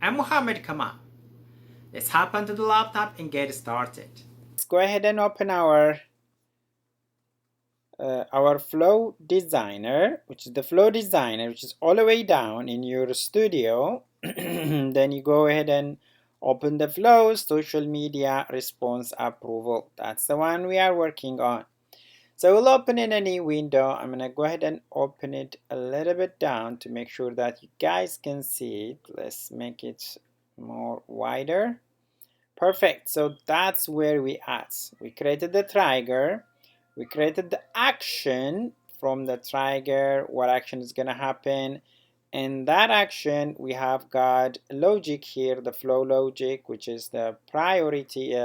I'm Mohammed Kamal. Let's hop onto the laptop and get started. Let's go ahead and open our flow designer, which is the flow designer, which is all the way down in your studio. Then you go ahead and open the flow social media response approval. That's the one we are working on. So we'll open in a new window. I'm gonna go ahead and open it a little bit down to make sure that you guys can see it. Let's make it more wider. Perfect. So that's where we at. We created the trigger. We created the action from the trigger. What action is gonna happen? And that action, we have got logic here, the flow logic, which is the priority.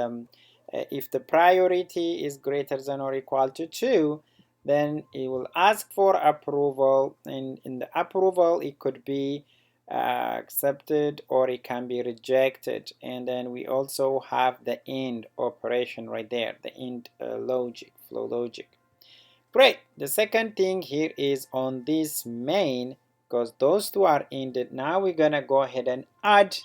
If the priority is greater than or equal to 2, then it will ask for approval. And in the approval, it could be accepted or it can be rejected. And then we also have the end operation right there, the end logic, flow logic. Great. The second thing here is on this main, because those two are ended. Now we're gonna go ahead and add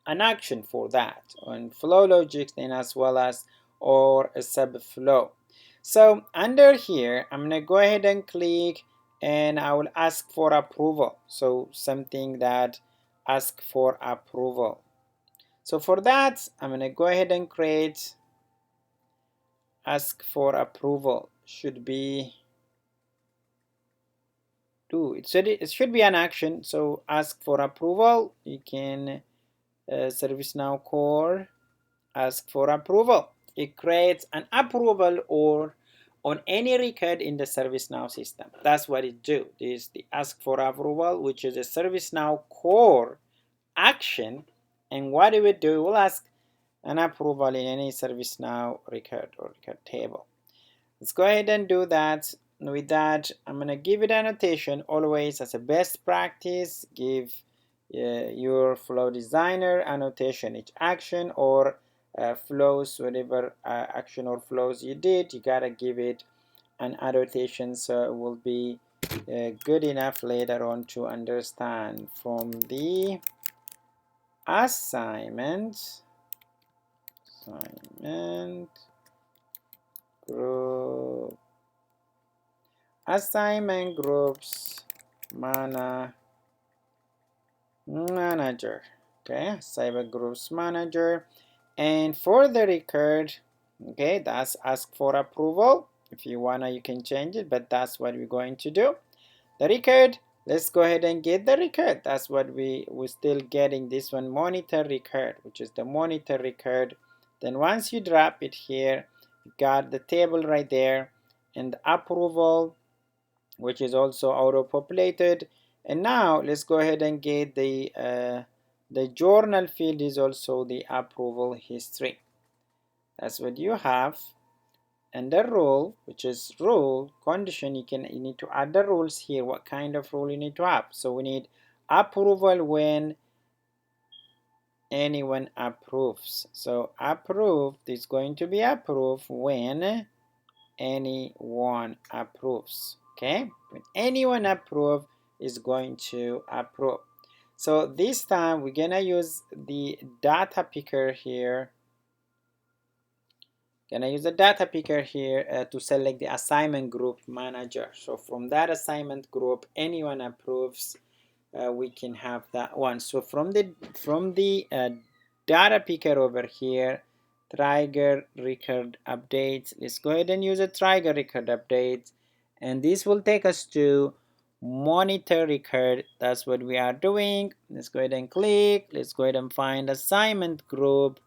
an action for that on flow logic and as well as or a subflow. So under here, I'm gonna go ahead and click and I will ask for approval. So something that ask for approval. So for that, I'm gonna go ahead and create ask for approval. Should be it should be an action. So ask for approval. You can ServiceNow core ask for approval. It creates an approval or on any record in the ServiceNow system. That's what it do. This is the ask for approval, which is a ServiceNow core action. And what it will do, it will ask an approval in any ServiceNow record or record table. Let's go ahead and do that. With that, I'm going to give it annotation always as a best practice. Give your flow designer annotation each action or flows, whatever action or flows you did, you gotta give it an annotation so it will be good enough later on to understand. From the assignment group, assignment groups manager. Okay, cyber groups manager. And for the record, okay, that's ask for approval. If you wanna, you can change it, but that's what we're going to do. The record, let's go ahead and get the record. That's what we're still getting this one, monitor record, which is the monitor record. Then once you drop it here, you got the table right there and the approval, which is also auto-populated. And now let's go ahead and get the journal field is also the approval history. That's what you have. And the rule, which is rule condition, you need to add the rules here. What kind of rule you need to have? So we need approval when anyone approves. So approved is going to be approved when anyone approves. Okay, when anyone approves is going to approve. So this time we're gonna use the data picker here. Gonna use the data picker here to select the assignment group manager. So from that assignment group, anyone approves, we can have that one. So from the data picker over here, trigger record updates. Let's go ahead and use a trigger record update, and this will take us to monitor record. That's what we are doing. Let's go ahead and click. Let's go ahead and find assignment group,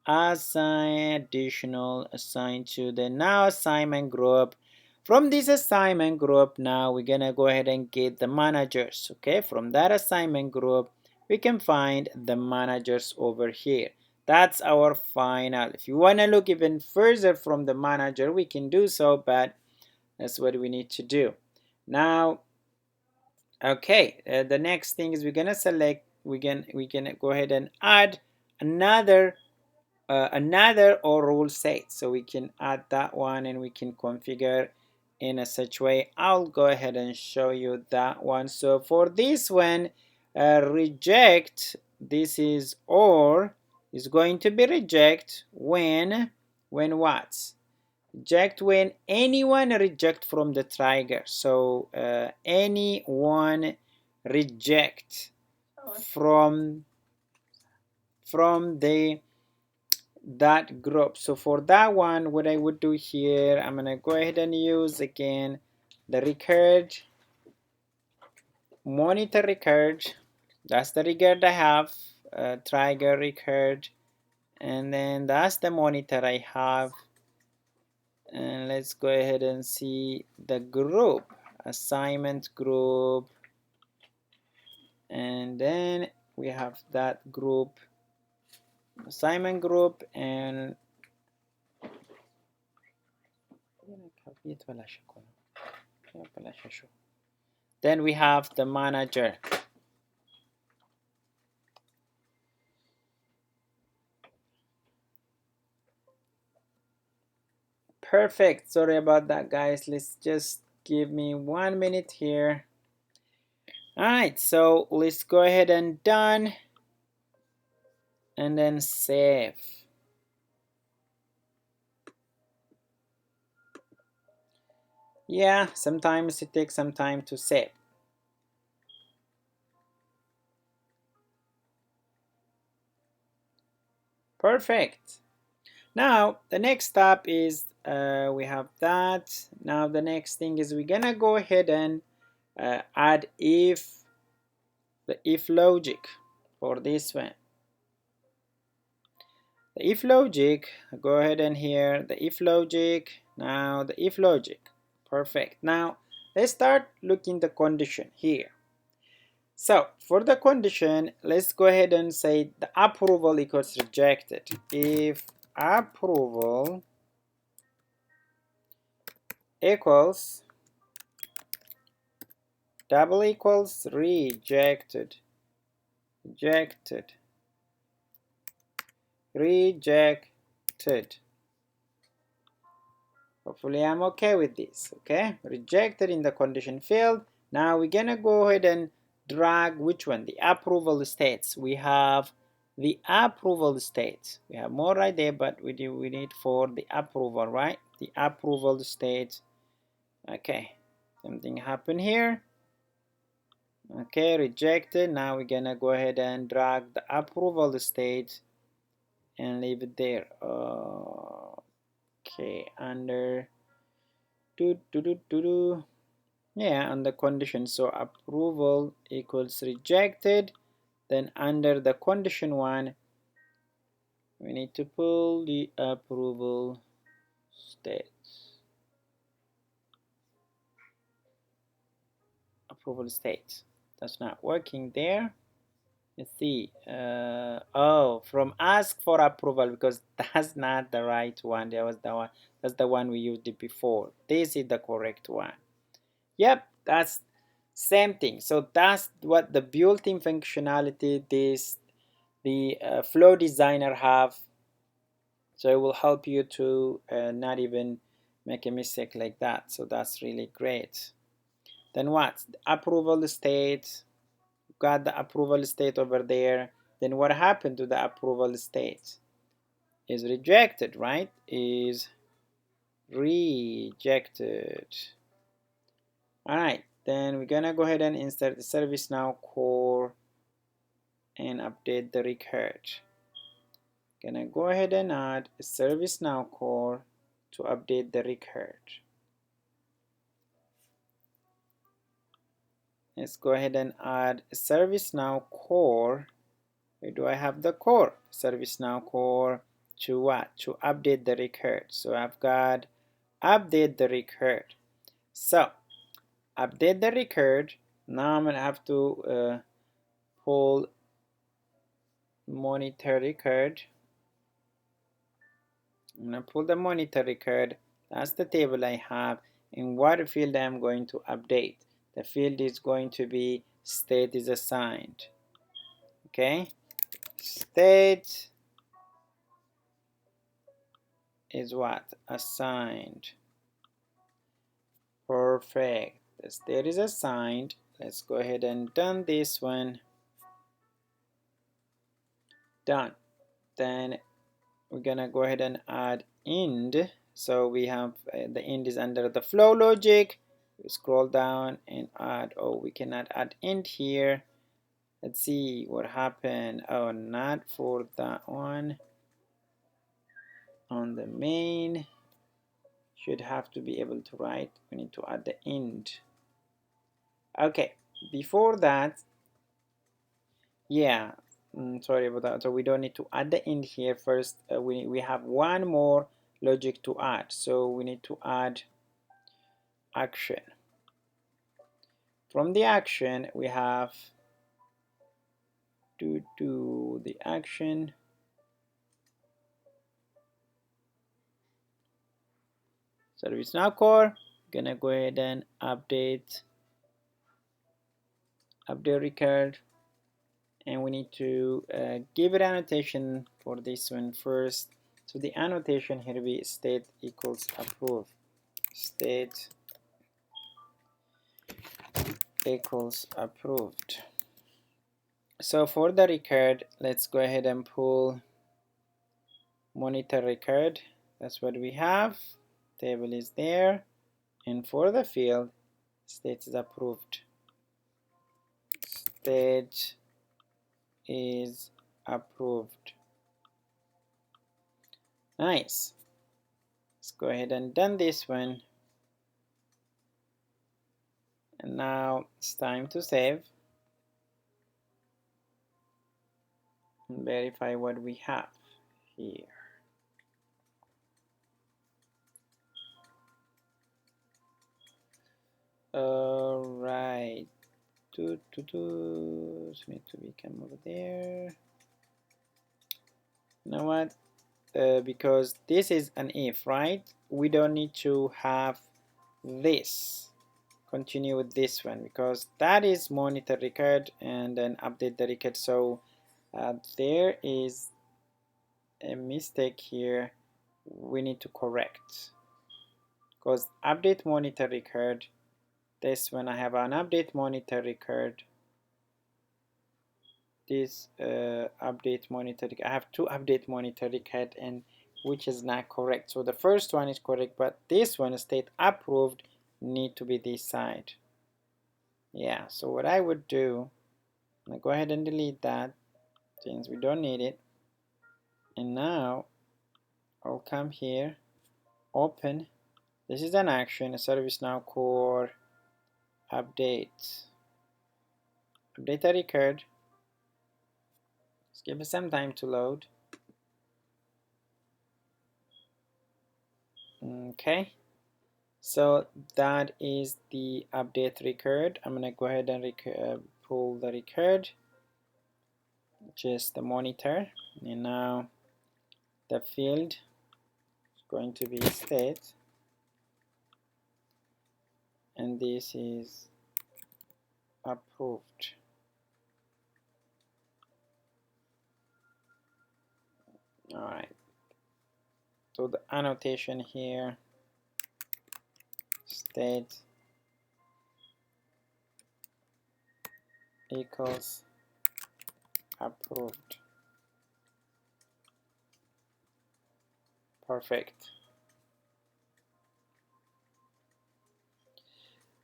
assign additional, assign to the now assignment group. From this assignment group, now we're gonna go ahead and get the managers. Okay, from that assignment group we can find the managers over here. That's our final. If you want to look even further from the manager, we can do so, but that's what we need to do now. Okay, the next thing is we're gonna select, we can go ahead and add another or rule set. So we can add that one and we can configure in a such way. I'll go ahead and show you that one. So for this one, reject, this is or, is going to be reject when what? Reject when anyone reject from the trigger. So anyone reject from the that group. So for that one, what I would do here, I'm gonna go ahead and use again the record, monitor record. That's the record I have, trigger record, and then that's the monitor I have. And let's go ahead and see the group, assignment group, and then we have that group, assignment group, and then we have the manager. Perfect. Sorry about that, guys. Let's just give me 1 minute here. All right, so let's go ahead and done, and then save. Yeah, sometimes it takes some time to save. Perfect. Now the next step is we have that. Now the next thing is we're gonna go ahead and add the if logic for this one. The if logic, go ahead and here the if logic. Now the if logic. Perfect. Now let's start looking the condition here. So for the condition, let's go ahead and say the approval equals rejected. If approval equals double equals rejected, rejected. Hopefully I'm okay with this. Okay, rejected in the condition field. Now we're gonna go ahead and drag which one? The approval states. We have the approval states. We have more right there, but we need for the approval, right? The approval states. Okay, something happened here. Okay, rejected. Now we're gonna go ahead and drag the approval state and leave it there. Okay, under yeah, on the condition. So approval equals rejected. Then under the condition one, we need to pull the approval state. Approval state. That's not working there. Let's see. Oh, from ask for approval, because that's not the right one. That was the one. That's the one we used it before. This is the correct one. Yep, that's same thing. So that's what the built-in functionality the flow designer have. So it will help you to not even make a mistake like that. So that's really great. Then what? The approval state. Got the approval state over there. Then what happened to the approval state? Is rejected, right? Is rejected. All right, then we're gonna go ahead and insert the ServiceNow core and update the record. Gonna go ahead and add a ServiceNow core to update the record. Let's go ahead and add a ServiceNow core. Where do I have the core? ServiceNow core to what? To update the record. So I've got update the record. So update the record. Now I'm gonna have to pull monitor record. I'm gonna pull the monitor record. That's the table I have. In what field I'm going to update? The field is going to be state is assigned. Okay, state is what? Assigned. Perfect. The state is assigned. Let's go ahead and done this one. Done. Then we're gonna go ahead and add end. So we have the end is under the flow logic. We scroll down and add, oh, we cannot add end here. Let's see what happened. Oh, not for that one. On the main, should have to be able to write. We need to add the end. Okay, before that, yeah, sorry about that. So we don't need to add the end here first. We have one more logic to add. So we need to add action. From the action, we have to do the action. ServiceNow core, gonna go ahead and update record, and we need to give it annotation for this one first. So the annotation here will be state equals approved. State equals approved. So for the record, let's go ahead and pull monitor record. That's what we have. Table is there, and for the field, state is approved. State is approved. Nice. Let's go ahead and done this one. And now it's time to save and verify what we have here. All right. Need to become over there. You know what? Because this is an if, right? We don't need to have this. Continue with this one because that is monitor record and then update the record. So there is a mistake here we need to correct, because update monitor record, this one I have an update monitor record, this update monitor, I have two update monitor record, and which is not correct. So the first one is correct, but this one state approved need to be this side. Yeah, so what I would do, I'm gonna go ahead and delete that since we don't need it. And now I'll come here, open, this is an action, a ServiceNow core update a record. Let's give it some time to load. Okay, so that is the update record. I'm gonna go ahead and pull the record, which is the monitor, and now the field is going to be state, and this is approved. All right, so the annotation here, state equals approved. Perfect.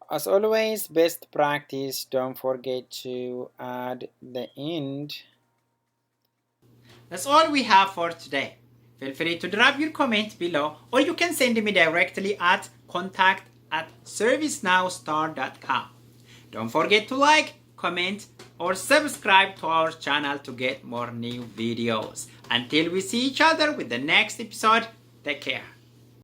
As always, best practice, don't forget to add the end. That's all we have for today. Feel free to drop your comment below, or you can send me directly at contact@servicenowstar.com. Don't forget to like, comment, or subscribe to our channel to get more new videos. Until we see each other with the next episode, take care.